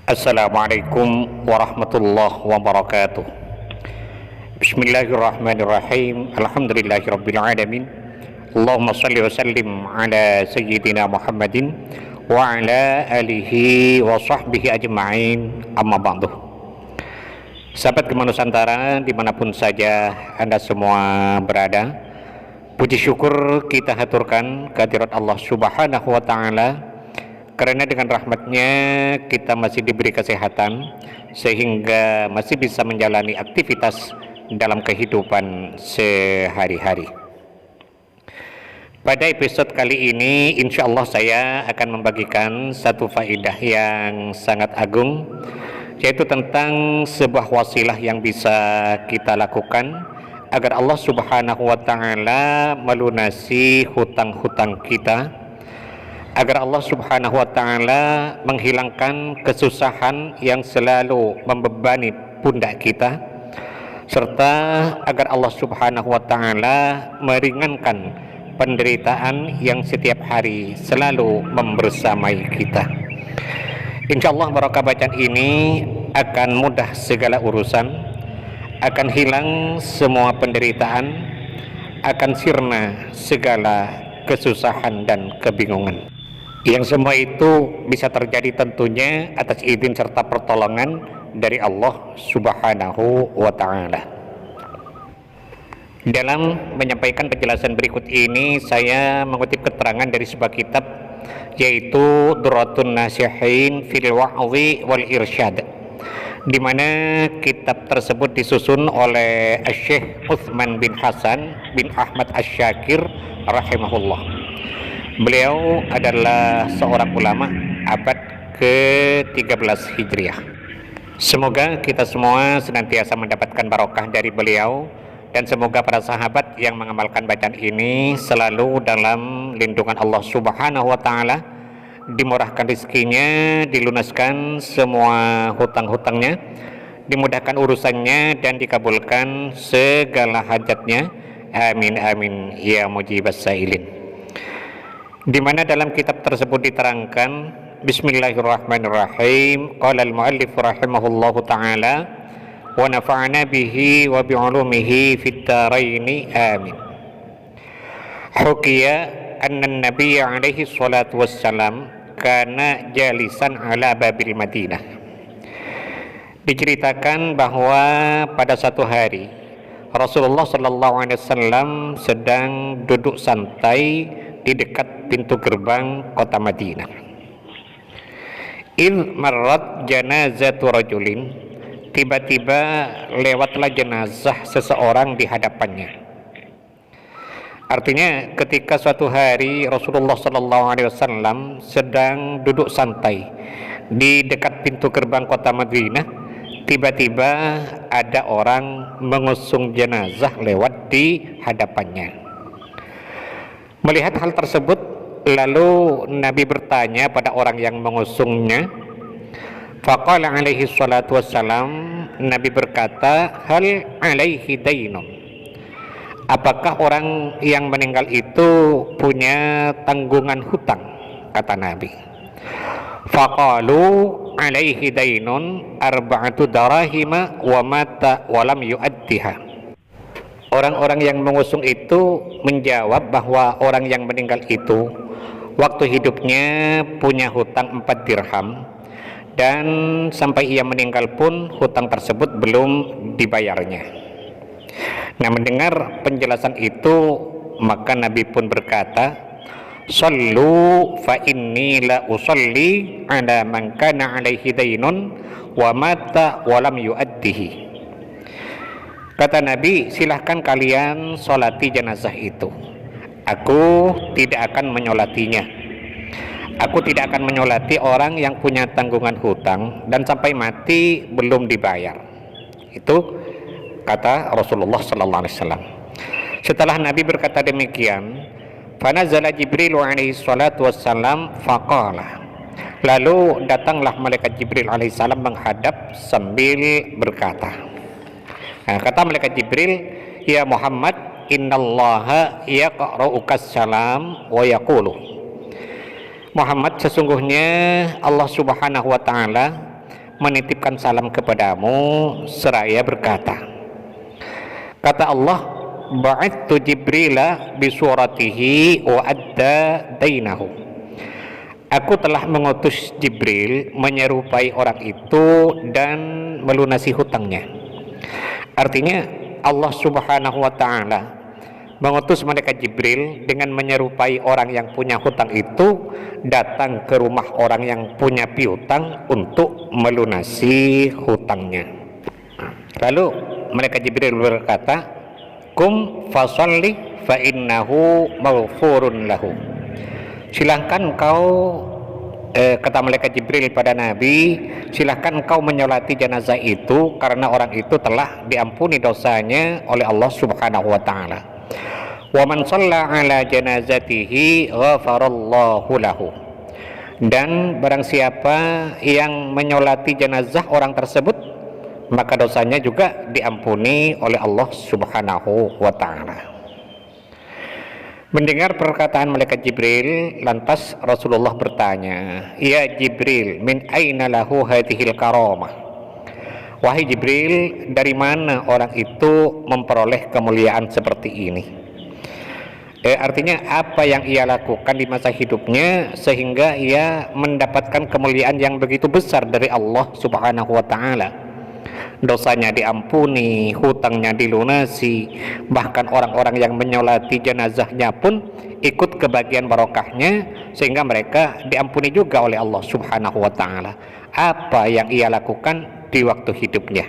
Assalamualaikum warahmatullahi wabarakatuh. Bismillahirrahmanirrahim. Alhamdulillahirabbil alamin. Allahumma shalli wa sallim ala sayyidina Muhammadin wa ala alihi wa sahbihi ajma'in. Amma ba'du. Sahabat Kemanusantara dimanapun saja Anda semua berada, puji syukur kita haturkan kehadirat Allah Subhanahu wa ta'ala, karena dengan rahmatnya kita masih diberi kesehatan sehingga masih bisa menjalani aktivitas dalam kehidupan sehari-hari. Pada episode kali ini insya Allah saya akan membagikan satu faedah yang sangat agung, yaitu tentang sebuah wasilah yang bisa kita lakukan agar Allah Subhanahu wa ta'ala melunasi hutang-hutang kita, agar Allah Subhanahu wa ta'ala menghilangkan kesusahan yang selalu membebani pundak kita, serta agar Allah Subhanahu wa ta'ala meringankan penderitaan yang setiap hari selalu membersamai kita. Insya Allah barokah bacaan ini akan mudah segala urusan, akan hilang semua penderitaan, akan sirna segala kesusahan dan kebingungan. Yang semua itu bisa terjadi tentunya atas izin serta pertolongan dari Allah Subhanahu wa ta'ala. Dalam menyampaikan penjelasan berikut ini, saya mengutip keterangan dari sebuah kitab, yaitu Durratun Nasihin fil Wa'zi wal Irsyad, di mana kitab tersebut disusun oleh Syekh Utsman bin Hasan bin Ahmad Asy-Syakir rahimahullah. Beliau adalah seorang ulama abad ke-13 Hijriah. Semoga kita semua senantiasa mendapatkan barokah dari beliau, dan semoga para sahabat yang mengamalkan bacaan ini selalu dalam lindungan Allah Subhanahu wa ta'ala, dimurahkan rezekinya, dilunaskan semua hutang-hutangnya, dimudahkan urusannya, dan dikabulkan segala hajatnya. Amin amin ya mujibas sailin. Di mana dalam kitab tersebut diterangkan, Bismillahirrahmanirrahim, qala al-muallif rahimahullahu ta'ala wa nafa'ana bihi wa bi'ulumihi fid dharaini amin. Hukiya anna an-nabiyya alaihi salatu wassalam kana jalisan ala babil Madinah. Diceritakan bahwa pada satu hari Rasulullah sallallahu alaihi wasallam sedang duduk santai di dekat pintu gerbang kota Madinah. Idh marrat janazatu rajulin, tiba-tiba lewatlah jenazah seseorang di hadapannya. Artinya ketika suatu hari Rasulullah SAW sedang duduk santai di dekat pintu gerbang kota Madinah, tiba-tiba ada orang mengusung jenazah lewat di hadapannya. Melihat hal tersebut, lalu Nabi bertanya pada orang yang mengusungnya. Faqala alaihi salatu wassalam, Nabi berkata, hal alaihi dainun, apakah orang yang meninggal itu punya tanggungan hutang? Kata Nabi. Faqalu alaihi dainun arba'atu darahima wa mata wa lam yu'addiha. Orang-orang yang mengusung itu menjawab bahwa orang yang meninggal itu waktu hidupnya punya hutang 4 dirham, dan sampai ia meninggal pun hutang tersebut belum dibayarnya. Nah, mendengar penjelasan itu, maka Nabi pun berkata, Sallu fa inni la usalli ala man kana alaihi dainun wa mata wa lam yu'addihi. Kata Nabi, silahkan kalian solati jenazah itu. Aku tidak akan menyolatinya. Aku tidak akan menyolati orang yang punya tanggungan hutang dan sampai mati belum dibayar. Itu kata Rasulullah sallallahu alaihi wasallam. Setelah Nabi berkata demikian, fanazala Jibril alaihi salatu wassalam faqala. Lalu datanglah malaikat Jibril alaihi salam menghadap sambil berkata. Nah, kata malaikat Jibril, ya Muhammad, innallaha yaqra'ukas salam wa yaqulu. Muhammad, sesungguhnya Allah Subhanahu wa ta'ala menitipkan salam kepadamu seraya berkata, kata Allah, ba'attu Jibrila bisuratihi wa adda dainahu. Aku telah mengutus Jibril menyerupai orang itu dan melunasi hutangnya. Artinya Allah Subhanahu wa ta'ala mengutus malaikat Jibril dengan menyerupai orang yang punya hutang itu datang ke rumah orang yang punya piutang untuk melunasi hutangnya. Lalu malaikat Jibril berkata, kum fasalli fa innahu maghfurun lahu. Silahkan kau kata malaikat Jibril pada Nabi, silahkan kau menyolati jenazah itu karena orang itu telah diampuni dosanya oleh Allah Subhanahu wa ta'ala. Wa man shalla ala janazatihi ghafarallahu lahu. Dan barang siapa yang menyolati jenazah orang tersebut, maka dosanya juga diampuni oleh Allah Subhanahu wa ta'ala. Mendengar perkataan malaikat Jibril, lantas Rasulullah bertanya, ya Jibril, min aina lahu hadhil karamah. Wahai Jibril, dari mana orang itu memperoleh kemuliaan seperti ini? Artinya apa yang ia lakukan di masa hidupnya sehingga ia mendapatkan kemuliaan yang begitu besar dari Allah Subhanahu wa ta'ala. Dosanya diampuni, hutangnya dilunasi, bahkan orang-orang yang menyolati jenazahnya pun ikut kebagian barokahnya sehingga mereka diampuni juga oleh Allah Subhanahu wa ta'ala. Apa yang ia lakukan di waktu hidupnya?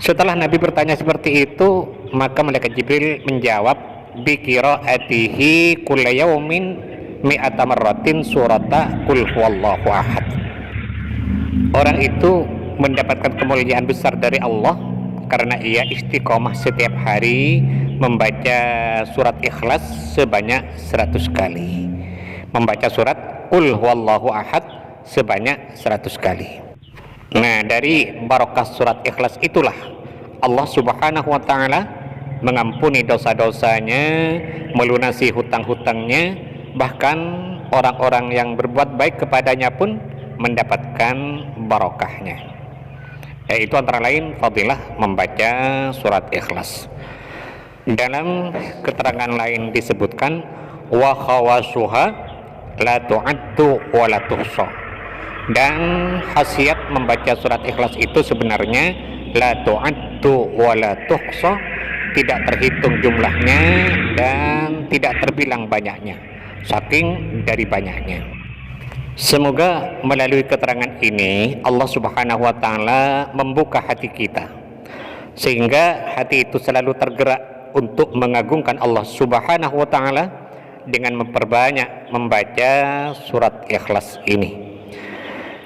Setelah Nabi bertanya seperti itu, maka malaikat Jibril menjawab, bi qiraatihi kulla yaumin mi'ata marratin surata qul huwallahu ahad. Orang itu mendapatkan kemuliaan besar dari Allah karena ia istiqomah setiap hari membaca surat Ikhlas sebanyak 100 kali, membaca surat Qul huwallahu ahad sebanyak 100 kali. Nah, dari barokah surat Ikhlas itulah Allah Subhanahu wa ta'ala mengampuni dosa-dosanya, melunasi hutang-hutangnya, bahkan orang-orang yang berbuat baik kepadanya pun mendapatkan barokahnya. Yaitu antara lain fadilah membaca surat Ikhlas. Dalam keterangan lain disebutkan wa khawasuha la tu'addu wa la tuhsa. Dan khasiat membaca surat Ikhlas itu sebenarnya la tu'addu wa la tuhsa, tidak terhitung jumlahnya dan tidak terbilang banyaknya, saking dari banyaknya. Semoga melalui keterangan ini Allah Subhanahu wa ta'ala membuka hati kita sehingga hati itu selalu tergerak untuk mengagungkan Allah Subhanahu wa ta'ala dengan memperbanyak membaca surat Ikhlas ini.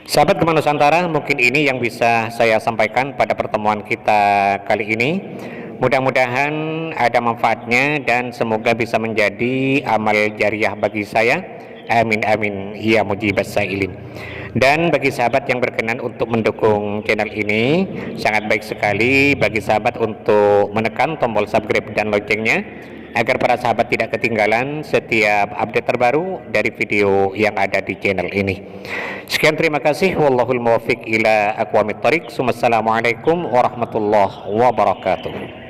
Sahabat Gema Nusantara, mungkin ini yang bisa saya sampaikan pada pertemuan kita kali ini. Mudah-mudahan ada manfaatnya dan semoga bisa menjadi amal jariah bagi saya. Amin amin ya mujibas sailin. Dan bagi sahabat yang berkenan untuk mendukung channel ini, sangat baik sekali bagi sahabat untuk menekan tombol subscribe dan loncengnya agar para sahabat tidak ketinggalan setiap update terbaru dari video yang ada di channel ini. Sekian, terima kasih. Wallahul muwaffiq ila aqwamit thoriq. Wassalamualaikum warahmatullahi wabarakatuh.